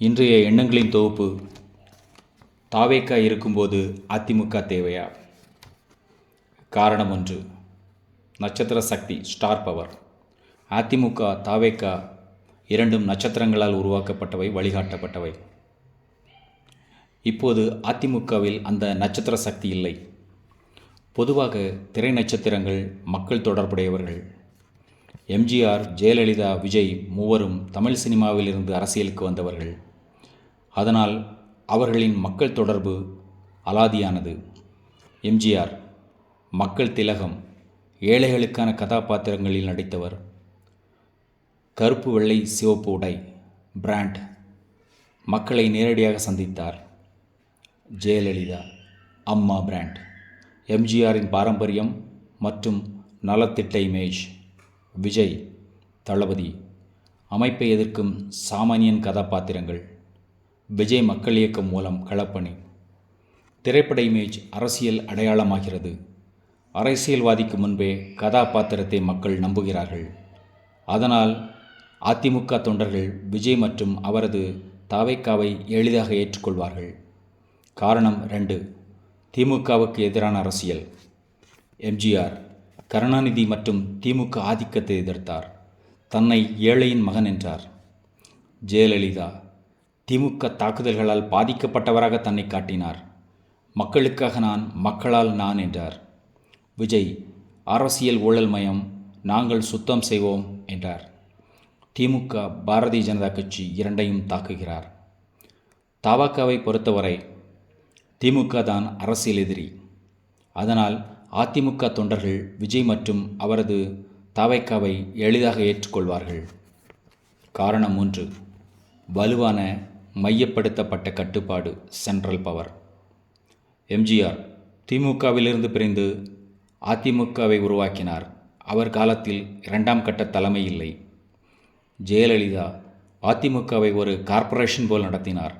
இன்றைய எண்ணங்களின் தொகுப்பு. தாவேக்கா இருக்கும்போது அதிமுக தேவையா? காரணம் 1. நட்சத்திர சக்தி, ஸ்டார் பவர். அதிமுக, தாவேக்கா இரண்டும் நட்சத்திரங்களால் உருவாக்கப்பட்டவை, வழிகாட்டப்பட்டவை. இப்போது அதிமுகவில் அந்த நட்சத்திர சக்தி இல்லை. பொதுவாக திரை நட்சத்திரங்கள் மக்கள் தொடர்புடையவர்கள். எம்ஜிஆர், ஜெயலலிதா, விஜய் மூவரும் தமிழ் சினிமாவில் இருந்து அரசியலுக்கு வந்தவர்கள். அதனால் அவர்களின் மக்கள் தொடர்பு அலாதியானது. எம்ஜிஆர் மக்கள் திலகம், ஏழைகளுக்கான கதாபாத்திரங்களில் நடித்தவர். கருப்பு வெள்ளை சிவப்பு உடை, பிராண்ட், மக்களை நேரடியாக சந்தித்தார். ஜெயலலிதா அம்மா பிராண்ட், எம்ஜிஆரின் பாரம்பரியம் மற்றும் நலத்திட்ட இமேஜ். விஜய் தளபதி, அமைப்பை எதிர்க்கும் சாமானியன் கதாபாத்திரங்கள். விஜய் மக்கள் இயக்கம் மூலம் களப்பணி. திரைப்பட இமேஜ் அரசியல் அடையாளமாகிறது. அரசியல்வாதிக்கு முன்பே கதாபாத்திரத்தை மக்கள் நம்புகிறார்கள். அதனால் அதிமுக தொண்டர்கள் விஜய் மற்றும் அவரது தாவேக்காவை எளிதாக ஏற்றுக்கொள்வார்கள். காரணம் 2. திமுகவுக்கு எதிரான அரசியல். எம்ஜிஆர் கருணாநிதி மற்றும் திமுக ஆதிக்கத்தை எதிர்த்தார். தன்னை ஏழையின் மகன் என்றார். ஜெயலலிதா திமுக தாக்குதல்களால் பாதிக்கப்பட்டவராக தன்னை காட்டினார். மக்களுக்காக நான், மக்களால் நான் என்றார். விஜய் அரசியல் ஊழல் மயம், நாங்கள் சுத்தம் செய்வோம் என்றார். திமுக, பாரதிய ஜனதா கட்சி இரண்டையும் தாக்குகிறார். தவாக்காவை பொறுத்தவரை திமுக தான் அரசியல் எதிரி. அதனால் அதிமுக தொண்டர்கள் விஜய் மற்றும் அவரது தவைக்காவை எளிதாக ஏற்றுக்கொள்வார்கள். காரணம் 3. வலுவான மையப்படுத்தப்பட்ட கட்டுப்பாடு, சென்ட்ரல் பவர். எம்ஜிஆர் திமுகவிலிருந்து பிரிந்து அதிமுகவை உருவாக்கினார். அவர் காலத்தில் 2ஆம் கட்ட தலைமை இல்லை. ஜெயலலிதா அதிமுகவை ஒரு கார்ப்பரேஷன் போல் நடத்தினார்.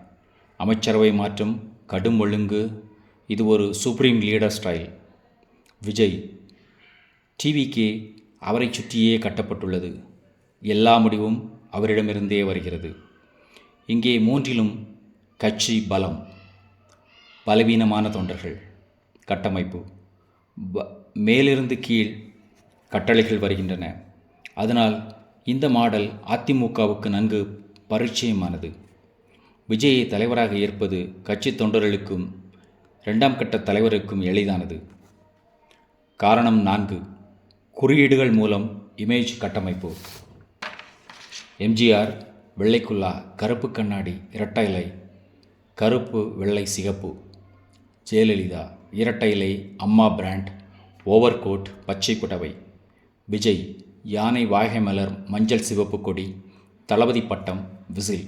அமைச்சரவை மாற்றம், கடும் ஒழுங்கு, இது ஒரு supreme leader style. Vijay TVK அவரை சுற்றியே கட்டப்பட்டுள்ளது. எல்லா முடிவும் அவரிடமிருந்தே வருகிறது. இங்கே 3லும் கட்சி பலம், பலவீனமான தொண்டர்கள், கட்டமைப்பு, மேலிருந்து கீழ் கட்டளைகள் வருகின்றன. அதனால் இந்த மாடல் அதிமுகவுக்கு நன்கு பரிச்சயமானது. விஜயை தலைவராக ஏற்பது கட்சி தொண்டர்களுக்கும் 2ஆம் கட்ட தலைவருக்கும் எளிதானது. காரணம் 4. குறியீடுகள் மூலம் இமேஜ் கட்டமைப்பு. எம்ஜிஆர் வெள்ளைக்குல்லா, கருப்பு கண்ணாடி, இரட்டை இலை, கருப்பு வெள்ளை சிகப்பு. ஜெயலலிதா இரட்டை இலை, அம்மா பிராண்ட், ஓவர் கோட், பச்சை புடவை. விஜய் யானை, வாகை மலர், மஞ்சள் சிவப்பு கொடி, தளபதி பட்டம், விசில்.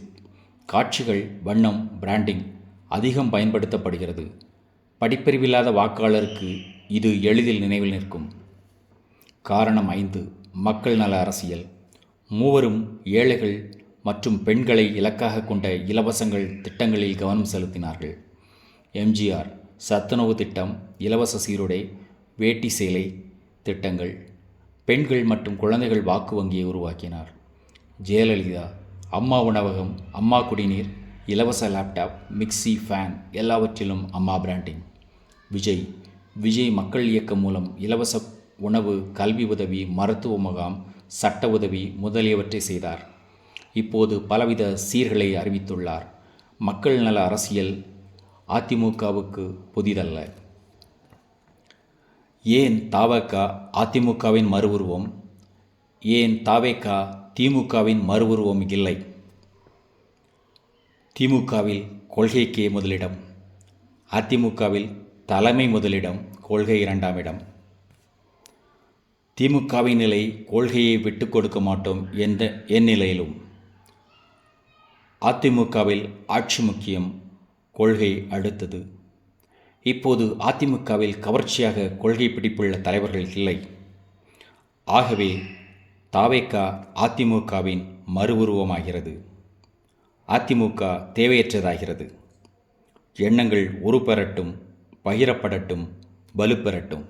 காட்சிகள், வண்ணம், பிராண்டிங் அதிகம் பயன்படுத்தப்படுகிறது. படிப்பறிவில்லாத வாக்காளருக்கு இது எளிதில் நினைவில் நிற்கும். காரணம் 5. மக்கள் நல அரசியல். மூவரும் ஏழைகள் மற்றும் பெண்களை இலக்காக கொண்ட இலவசங்கள் திட்டங்களில் கவனம் செலுத்தினார்கள். எம்ஜிஆர் சத்துணவு திட்டம், இலவச சீருடை, வேட்டி சேலை திட்டங்கள், பெண்கள் மற்றும் குழந்தைகள் வாக்கு வங்கியை உருவாக்கினார். ஜெயலலிதா அம்மா உணவகம், அம்மா குடிநீர், இலவச லேப்டாப், மிக்சி, ஃபேன், எல்லாவற்றிலும் அம்மா பிராண்டிங். விஜய் மக்கள் இயக்கம் மூலம் இலவச உணவு, கல்வி உதவி, மருத்துவ முகாம், சட்ட உதவி முதலியவற்றை செய்தார். இப்போது பலவித சீர்களை அறிவித்துள்ளார். மக்கள் நல அரசியல் அதிமுகவுக்கு புதிதல்ல. ஏன் தாவேக்கா அதிமுகவின் மறு உருவம்? ஏன் தாவேக்கா திமுகவின் மறு உருவம் இல்லை? திமுகவில் கொள்கைக்கே முதலிடம், அதிமுகவில் தலைமை முதலிடம், கொள்கை 2ஆம் இடம். திமுகவின் நிலை கொள்கையை விட்டு கொடுக்க மாட்டோம் என்ற நிலையிலும் அதிமுகவில் ஆட்சி முக்கியம், கொள்கை அடுத்தது. இப்போது அதிமுகவில் கவர்ச்சியாக கொள்கை பிடிப்புள்ள தலைவர்கள் இல்லை. ஆகவே தாவேக்கா அதிமுகவின் மறு உருவமாகிறது. அதிமுக தேவையற்றதாகிறது. எண்ணங்கள் உருப்பெறட்டும், பகிரப்படட்டும், வலுப்பெறட்டும்.